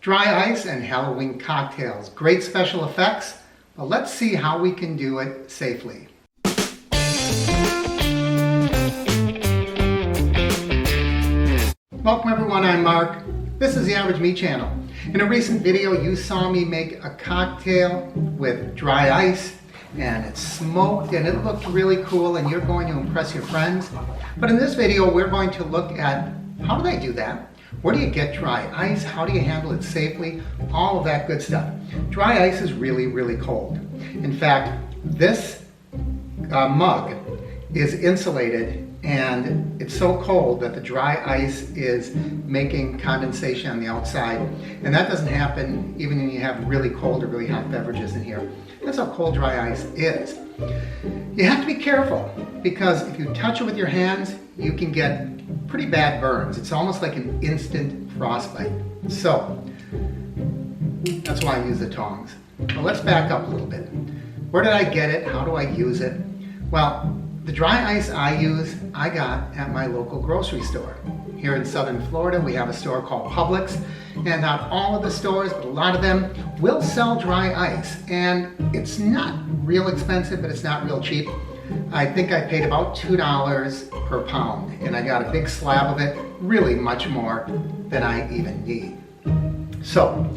Dry ice and Halloween cocktails. Great special effects, but let's see how we can do it safely. Welcome everyone, I'm Mark. This is the Average Me channel. In a recent video you saw me make a cocktail with dry ice and it's smoked and it looked really cool and you're going to impress your friends. But in this video we're going to look at how do they do that? Where do you get dry ice? How do you handle it safely? All of that good stuff. Dry ice is really, really cold. In fact, this mug is insulated and it's so cold that the dry ice is making condensation on the outside. And that doesn't happen even when you have really cold or really hot beverages in here. That's how cold dry ice is. You have to be careful because if you touch it with your hands, you can get pretty bad burns. It's almost like an instant frostbite. So that's why I use the tongs. But let's back up a little bit. Where did I get it? How do I use it? Well, the dry ice I use, I got at my local grocery store. Here in Southern Florida, we have a store called Publix, and not all of the stores, but a lot of them will sell dry ice. And it's not real expensive, but it's not real cheap. I think I paid about $2 per pound, and I got a big slab of it, really much more than I even need. So,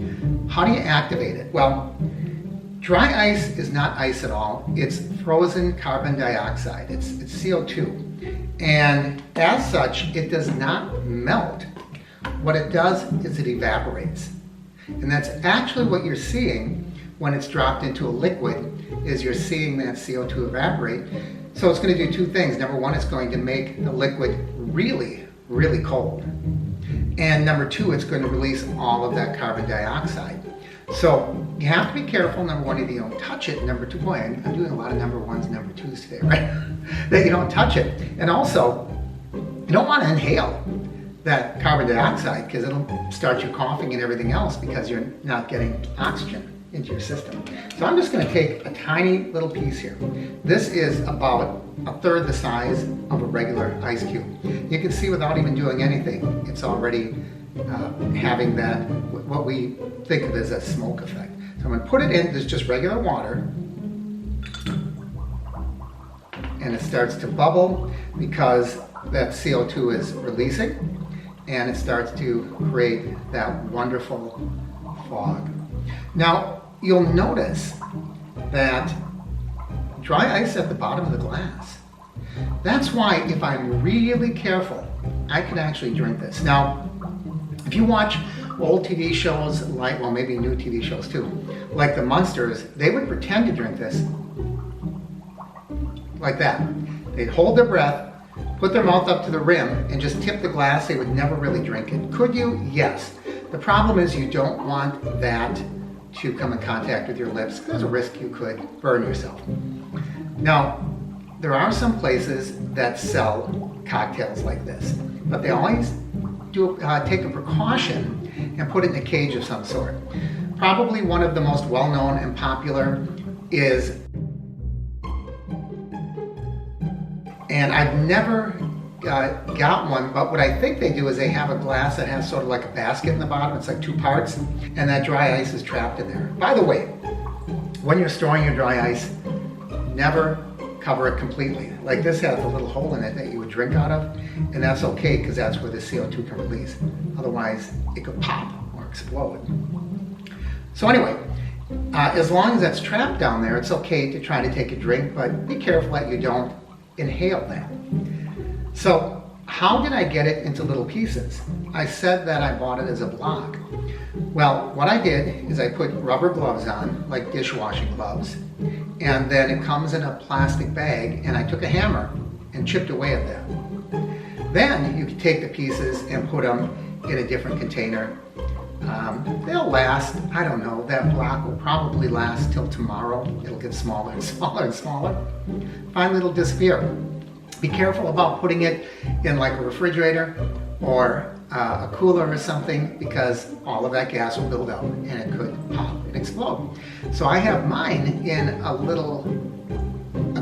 how do you activate it? Well, dry ice is not ice at all. It's frozen carbon dioxide. It's CO2. And as such, it does not melt. What it does is it evaporates. And that's actually what you're seeing when it's dropped into a liquid, is you're seeing that CO2 evaporate. So it's going to do two things. Number one, it's going to make the liquid really, really cold. And number two, it's going to release all of that carbon dioxide. So you have to be careful. Number one, that you don't touch it. Number two, boy, I'm doing a lot of number ones, number twos today, right? That you don't touch it. And also, you don't want to inhale that carbon dioxide because it'll start you coughing and everything else because you're not getting oxygen into your system. So I'm just going to take a tiny little piece here. This is about a third the size of a regular ice cube. You can see without even doing anything, it's already having that, what we think of as a smoke effect. So I'm going to put it in, there's just regular water, and it starts to bubble because that CO2 is releasing, and it starts to create that wonderful fog. Now, you'll notice that dry ice at the bottom of the glass. That's why if I'm really careful, I can actually drink this. Now, if you watch old TV shows, like, well, maybe new TV shows too, like the Munsters, they would pretend to drink this like that. They'd hold their breath, put their mouth up to the rim, and just tip the glass. They would never really drink it. Could you? Yes. The problem is you don't want that to come in contact with your lips. There's a risk you could burn yourself. Now, there are some places that sell cocktails like this, but they always do take a precaution and put it in a cage of some sort. Probably one of the most well-known and popular is, and I've never got one, but what I think they do is they have a glass that has sort of like a basket in the bottom. It's like two parts, and that dry ice is trapped in there. By the way, when you're storing your dry ice, never cover it completely. Like this has a little hole in it that you would drink out of, and that's okay because that's where the CO2 can release. Otherwise, it could pop or explode. So anyway, as long as that's trapped down there, it's okay to try to take a drink, but be careful that you don't inhale that. So how did I get it into little pieces? I said that I bought it as a block. Well, what I did is I put rubber gloves on, like dishwashing gloves, and then it comes in a plastic bag, and I took a hammer and chipped away at that. Then you can take the pieces and put them in a different container. They'll last, I don't know, that block will probably last till tomorrow. It'll get smaller and smaller and smaller. Finally it'll disappear. Be careful about putting it in like a refrigerator or a cooler or something, because all of that gas will build up and it could pop and explode. So I have mine in a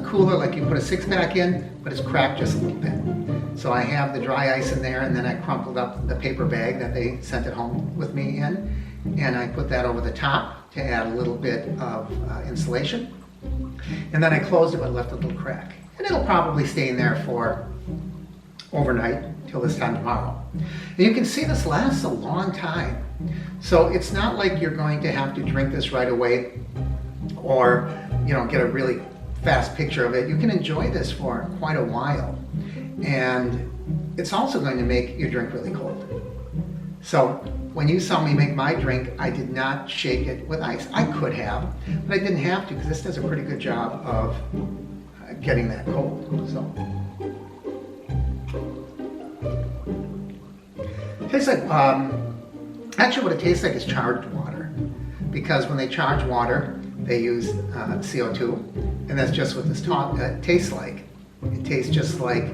cooler like you put a six-pack in, but it's cracked just a little bit. So I have the dry ice in there, and then I crumpled up the paper bag that they sent it home with me in, and I put that over the top to add a little bit of insulation. And then I closed it but left a little crack. And it'll probably stay in there for overnight till this time tomorrow. And you can see this lasts a long time. So it's not like you're going to have to drink this right away or, get a really fast picture of it. You can enjoy this for quite a while. And it's also going to make your drink really cold. So when you saw me make my drink, I did not shake it with ice. I could have, but I didn't have to because this does a pretty good job of getting that cold. So it tastes like, actually what it tastes like is charged water, because when they charge water, they use CO2, and that's just what this tastes like. It tastes just like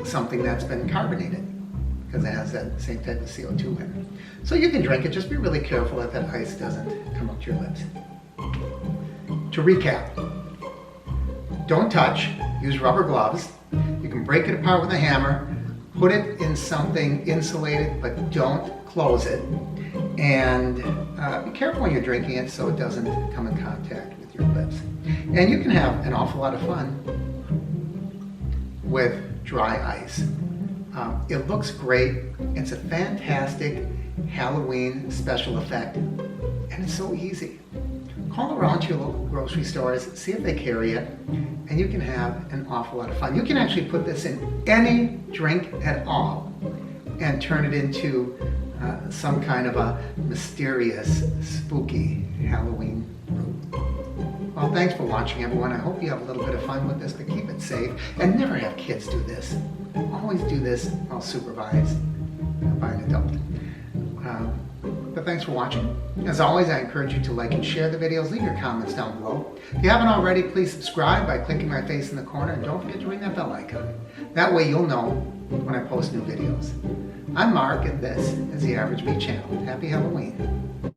something that's been carbonated, because it has that same type of CO2 in it. So you can drink it, just be really careful that that ice doesn't come up to your lips. To recap, don't touch, use rubber gloves. You can break it apart with a hammer, put it in something insulated, but don't close it. And be careful when you're drinking it so it doesn't come in contact with your lips. And you can have an awful lot of fun with dry ice. It looks great. It's a fantastic Halloween special effect, and it's so easy. Call around to your local grocery stores, see if they carry it, and you can have an awful lot of fun. You can actually put this in any drink at all and turn it into some kind of a mysterious, spooky Halloween brew. Well, thanks for watching, everyone. I hope you have a little bit of fun with this, but keep it safe and never have kids do this. Always do this while supervised by an adult. But thanks for watching. As always, I encourage you to like and share the videos. Leave your comments down below. If you haven't already, please subscribe by clicking my face in the corner, and don't forget to ring that bell icon. That way you'll know when I post new videos. I'm Mark, and this is the Average Meat Channel. Happy Halloween.